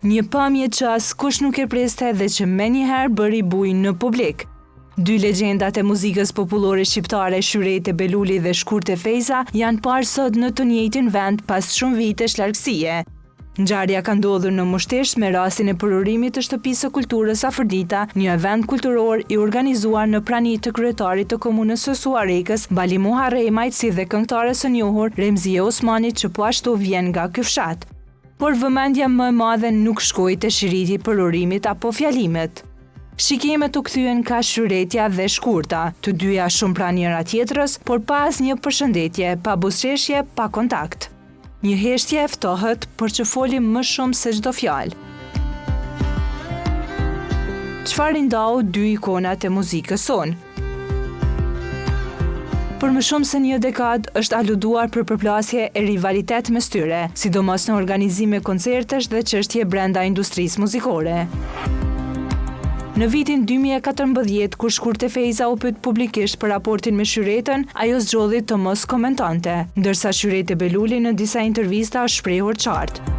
Një pamje që askush nuk e preste dhe që menjëherë bëri bujë në publik. Dy legjendat e muzikës popullore shqiptare, Shyrete Beluli dhe Shkurte Fejza, janë parë sot në të njëjtin vend pas shumë vitesh largësie. Ngjarja ka ndodhur në Mushtesh me rastin e përurimit të Shtëpisë së Kulturës Afërdita, një event kulturor i organizuar në prani të kryetarit të komunës së Suarekës, Balimuha Remajt, si dhe këngëtares së njohur Remzia Osmanit, që po ashtu vjen nga ky fshat. Por vëmendja më e madhe nuk shkoi te shiriti i përurimit apo fjalimet. Shikimet u kthyen ka Shyretja dhe Shkurta, të dyja shumë pranë njëra tjetrës, por pa asnjë përshëndetje, pa buzëqeshje, pa kontakt. Një heshtje e ftohet për që folim më shumë se çdo fjalë. Çfarë ndau dy ikonat e muzikës sonë? Për më shumë se një dekadë është aluduar për përplasje e rivalitet mes tyre, sidomos në organizime koncertesh dhe çështje brenda industrisë muzikore. Në vitin 2014, kur Shkurte Fejza u pyet publikisht për raportin me Shyretën, ajo zgjodhi të mos komentante, ndërsa Shyrete Beluli në disa intervista është shprehur qartë.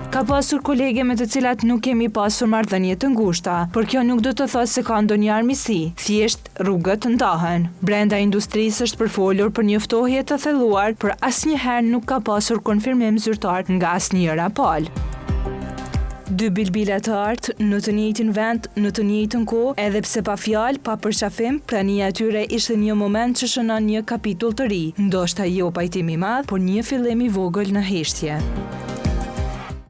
Ka pasur kolege me të cilat nuk kemi pasur marrëdhënie të ngushta, por kjo nuk do të thotë se ka ndonjë armiqësi, thjesht rrugët ndahen. Brenda industrisë është përfolur për një ftohje të thelluar, por asnjëherë nuk ka pasur konfirmim zyrtar nga asnjëra palë. Dy bilbila të artë, në të njëjtin vend, në të njëjtën kohë, edhe pse pa fjalë, pa përqafim, prania e tyre ishte një moment që shënon një kapitull të ri, ndoshta jo pajtim i madh, por një fillim i vogël në heshtje.